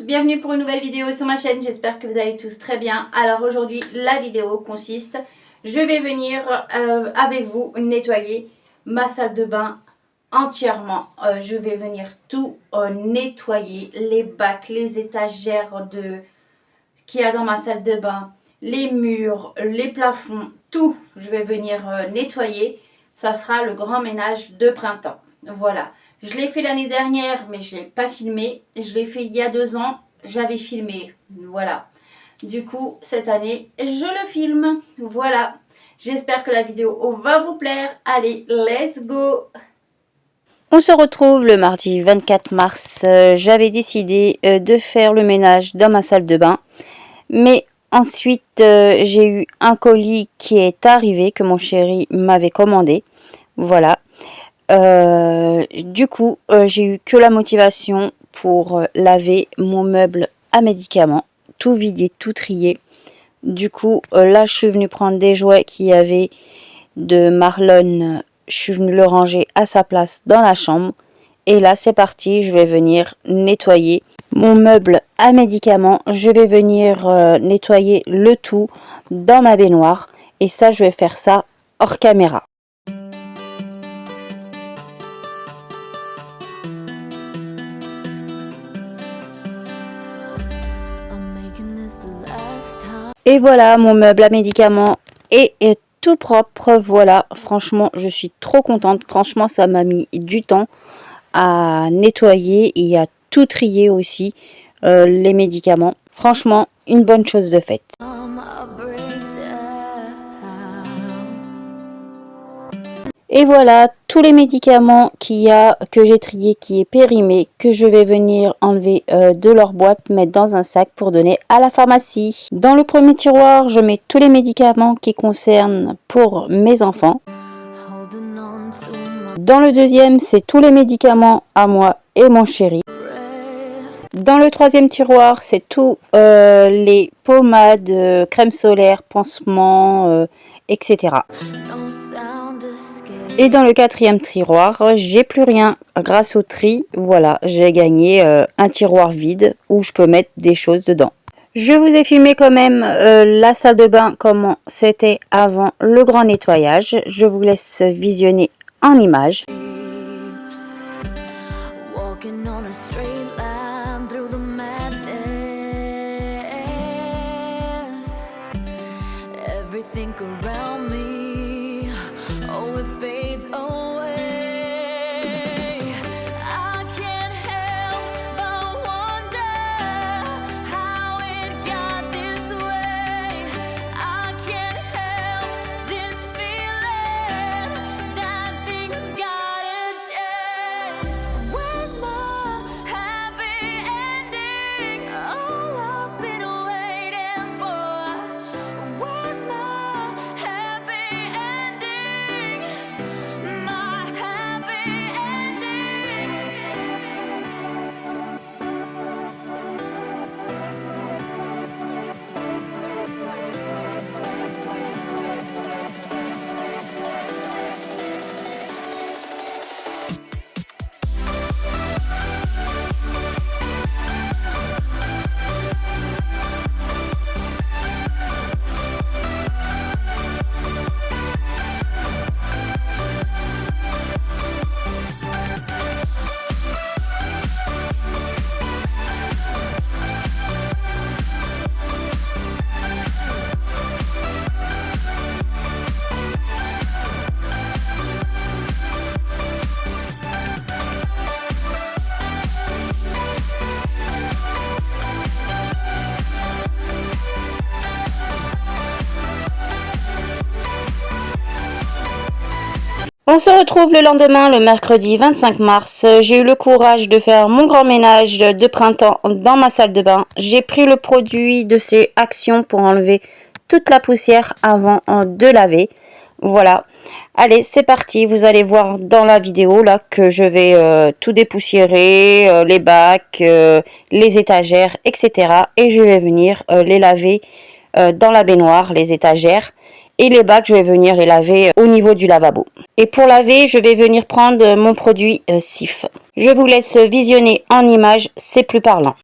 bienvenue pour une nouvelle vidéo sur ma chaîne, j'espère que vous allez tous très bien. Alors aujourd'hui la vidéo consiste, je vais venir avec vous nettoyer ma salle de bain entièrement. Je vais venir tout nettoyer, les bacs, les étagères qu'il y a dans ma salle de bain, les murs, les plafonds, tout je vais venir nettoyer. Ça sera le grand ménage de printemps, voilà. Je l'ai fait l'année dernière, mais je ne l'ai pas filmé. Je l'ai fait il y a 2 ans, j'avais filmé. Voilà. Du coup, cette année, je le filme. Voilà. J'espère que la vidéo va vous plaire. Allez, let's go! On se retrouve le mardi 24 mars. J'avais décidé de faire le ménage dans ma salle de bain. Mais ensuite, j'ai eu un colis qui est arrivé, que mon chéri m'avait commandé. Voilà. Du coup, j'ai eu que la motivation pour laver mon meuble à médicaments, tout vider, tout trier. Du coup, là, je suis venue prendre des jouets qu'il y avait de Marlon. Je suis venue le ranger à sa place dans la chambre. Et là, c'est parti, je vais venir nettoyer mon meuble à médicaments. Je vais venir nettoyer le tout dans ma baignoire. Et ça, je vais faire ça hors caméra. Et voilà, mon meuble à médicaments est tout propre. Voilà, franchement, je suis trop contente. Franchement, ça m'a mis du temps à nettoyer et à tout trier aussi, les médicaments. Franchement, une bonne chose de faite. Et voilà, tous les médicaments qu'il y a, que j'ai trié, qui est périmé, que je vais venir enlever de leur boîte, mettre dans un sac pour donner à la pharmacie. Dans le premier tiroir, je mets tous les médicaments qui concernent pour mes enfants. Dans le deuxième, c'est tous les médicaments à moi et mon chéri. Dans le troisième tiroir, c'est tous les pommades, crème solaire, pansements, etc. Et dans le quatrième tiroir, j'ai plus rien grâce au tri. Voilà, j'ai gagné un tiroir vide où je peux mettre des choses dedans. Je vous ai filmé quand même la salle de bain, comment c'était avant le grand nettoyage. Je vous laisse visionner en images. On se retrouve le lendemain, le mercredi 25 mars. J'ai eu le courage de faire mon grand ménage de printemps dans ma salle de bain. J'ai pris le produit de ces actions pour enlever toute la poussière avant de laver. Voilà. Allez, c'est parti. Vous allez voir dans la vidéo là que je vais tout dépoussiérer, les bacs, les étagères, etc. Et je vais venir les laver dans la baignoire, les étagères. Et les bacs, je vais venir les laver au niveau du lavabo. Et pour laver, je vais venir prendre mon produit Cif. Je vous laisse visionner en images, c'est plus parlant.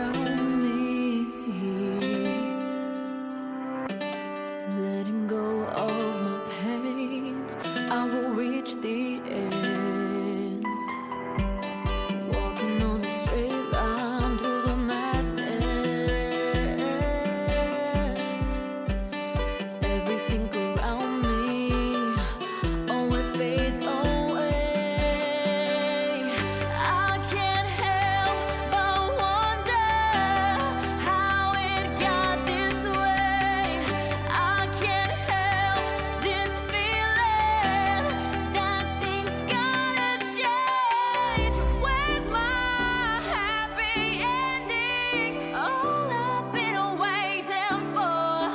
around me, letting go of my pain, I will reach the end, walking on a straight line through the madness. Everything around me, oh, it fades away. I can't help but wonder how it got this way. I can't help this feeling that things gotta change. Where's my happy ending? All I've been waiting for.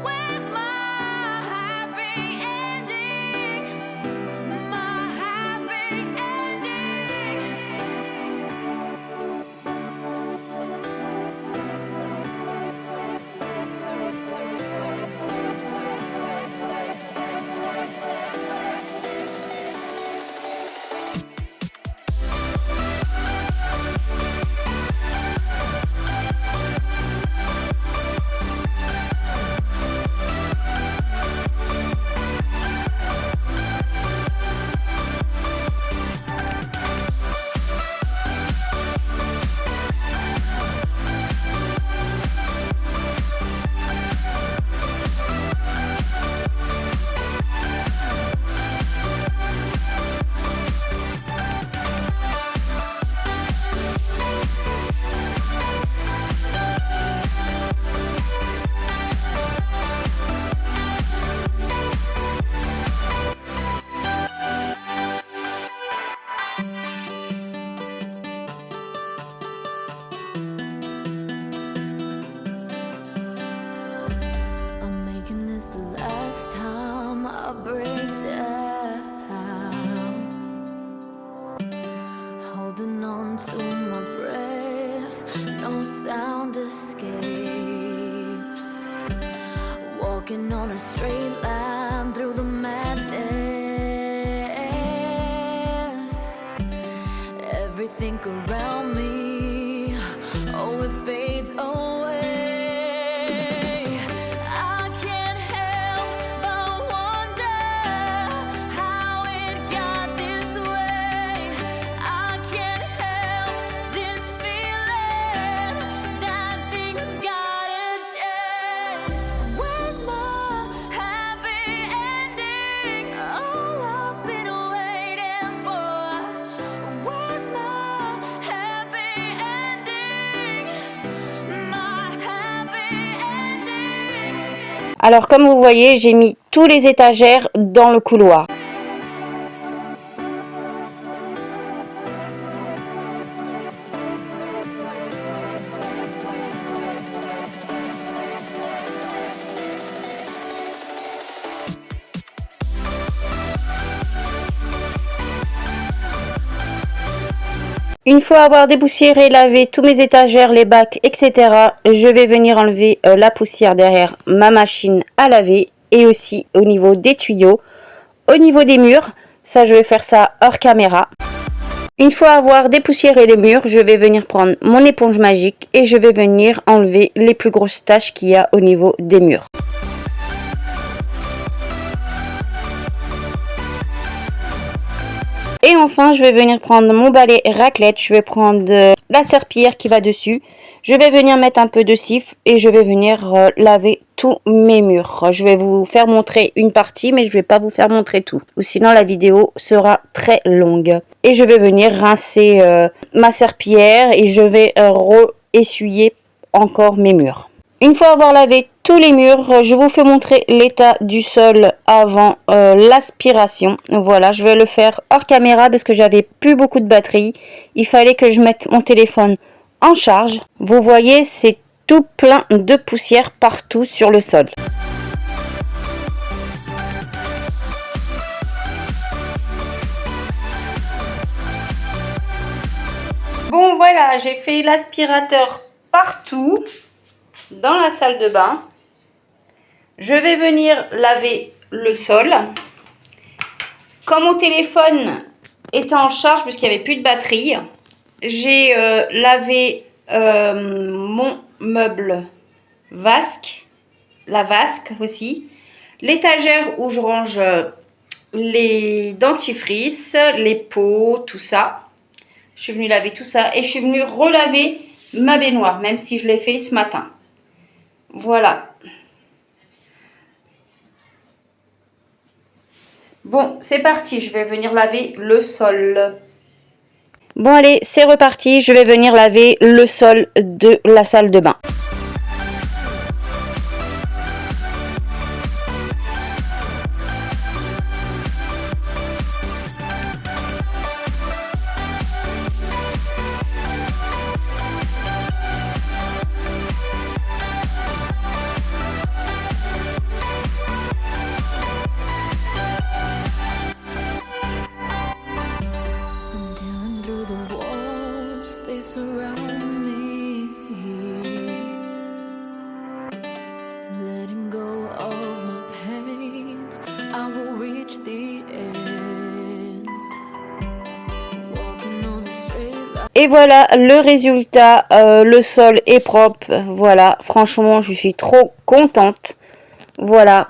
Where's my happy ending? My happy ending. I'm making this the last time I break down, holding on to my breath, no sound escapes, walking on a straight line through the madness. Everything around me, oh, it fades away. I can't help but wonder how it got this way. I can't help this feeling that things gotta change. Where's my happy ending? All I've been waiting for. Where's my happy ending? My happy ending. Alors comme vous voyez, j'ai mis tous les étagères dans le couloir. Une fois avoir dépoussiéré, lavé tous mes étagères, les bacs, etc., je vais venir enlever la poussière derrière ma machine à laver et aussi au niveau des tuyaux, au niveau des murs. Ça, je vais faire ça hors caméra. Une fois avoir dépoussiéré les murs, je vais venir prendre mon éponge magique et je vais venir enlever les plus grosses taches qu'il y a au niveau des murs. Et enfin, je vais venir prendre mon balai raclette, je vais prendre la serpillière qui va dessus. Je vais venir mettre un peu de cif et je vais venir laver tous mes murs. Je vais vous faire montrer une partie, mais je ne vais pas vous faire montrer tout. Ou sinon, la vidéo sera très longue. Et je vais venir rincer ma serpillière et je vais re-essuyer encore mes murs. Une fois avoir lavé tous les murs, je vous fais montrer l'état du sol avant l'aspiration. Voilà, je vais le faire hors caméra parce que j'avais plus beaucoup de batterie. Il fallait que je mette mon téléphone en charge. Vous voyez, c'est tout plein de poussière partout sur le sol. Bon voilà, j'ai fait l'aspirateur partout dans la salle de bain. Je vais venir laver le sol. Quand mon téléphone était en charge puisqu'il n'y avait plus de batterie, j'ai lavé mon meuble vasque, la vasque aussi, l'étagère où je range les dentifrices, les pots, tout ça. Je suis venue laver tout ça et je suis venue relaver ma baignoire, même si je l'ai fait ce matin. Voilà. Bon, c'est parti, je vais venir laver le sol. Bon allez, c'est reparti, je vais venir laver le sol de la salle de bain. Tearing through the walls, they surround me. Letting go of my pain, I will reach the end. Walking on a straight line. Et voilà le résultat, le sol est propre, voilà, franchement je suis trop contente, voilà,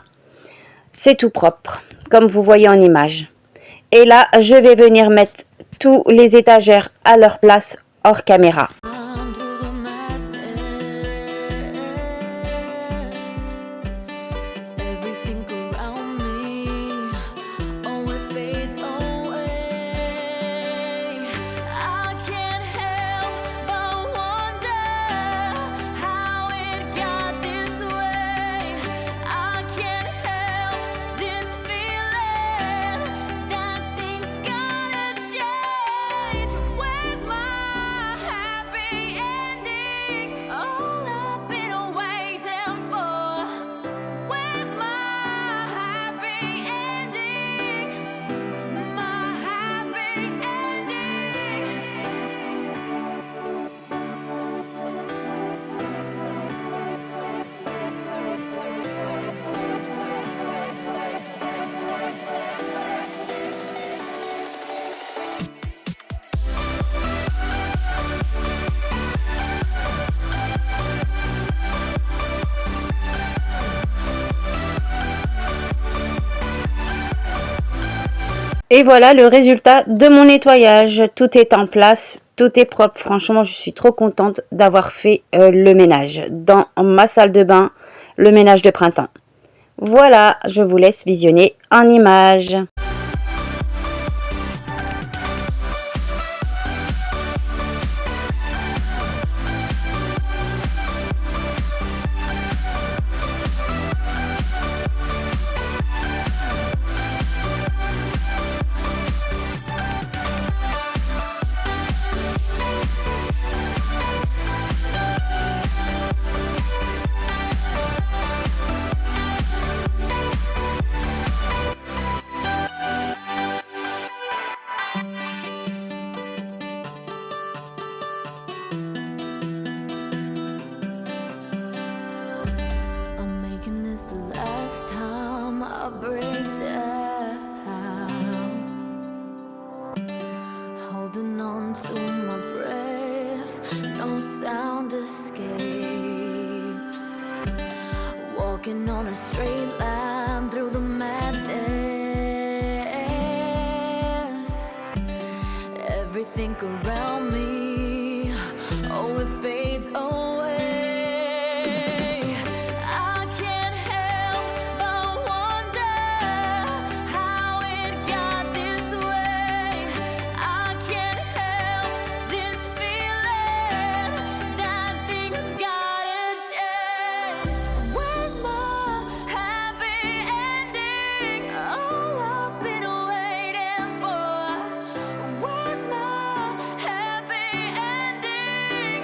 c'est tout propre, comme vous voyez en image. Et là, je vais venir mettre tous les étagères à leur place hors caméra. Through the madness, everything around me, oh, it fades away. I can't help but wonder how it got this way. I can't help this feeling that things gotta change. Where's my happy ending? All I've been waiting for. Where's my happy ending? My happy ending. Et voilà le résultat de mon nettoyage. Tout est en place, tout est propre. Franchement, je suis trop contente d'avoir fait le ménage dans ma salle de bain, le ménage de printemps. Voilà, je vous laisse visionner en images. I'm making this the last time I break down. Holding on to my breath, no sound escapes. Walking on a straight line through the madness. Everything around me, oh, it fades away. I can't help but wonder how it got this way. I can't help this feeling that things gotta change. Where's my happy ending? All I've been waiting for. Where's my happy ending?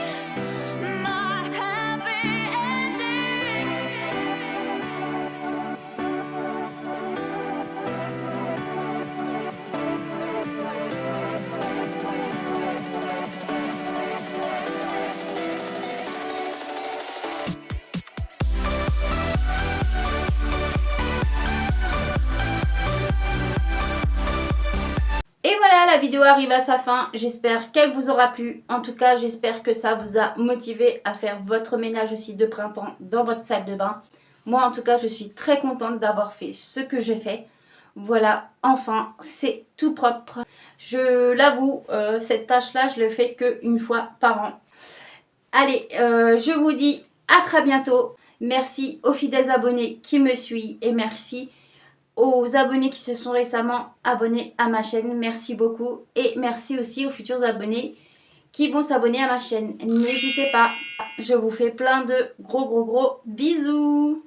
arrive à sa fin. J'espère qu'elle vous aura plu. En tout cas, j'espère que ça vous a motivé à faire votre ménage aussi de printemps dans votre salle de bain. Moi, en tout cas, je suis très contente d'avoir fait ce que j'ai fait. Voilà, enfin, c'est tout propre. Je l'avoue, cette tâche-là, je le fais qu'une fois par an. Allez, je vous dis à très bientôt. Merci aux fidèles abonnés qui me suivent et merci aux abonnés qui se sont récemment abonnés à ma chaîne. Merci beaucoup et merci aussi aux futurs abonnés qui vont s'abonner à ma chaîne. N'hésitez pas, je vous fais plein de gros bisous.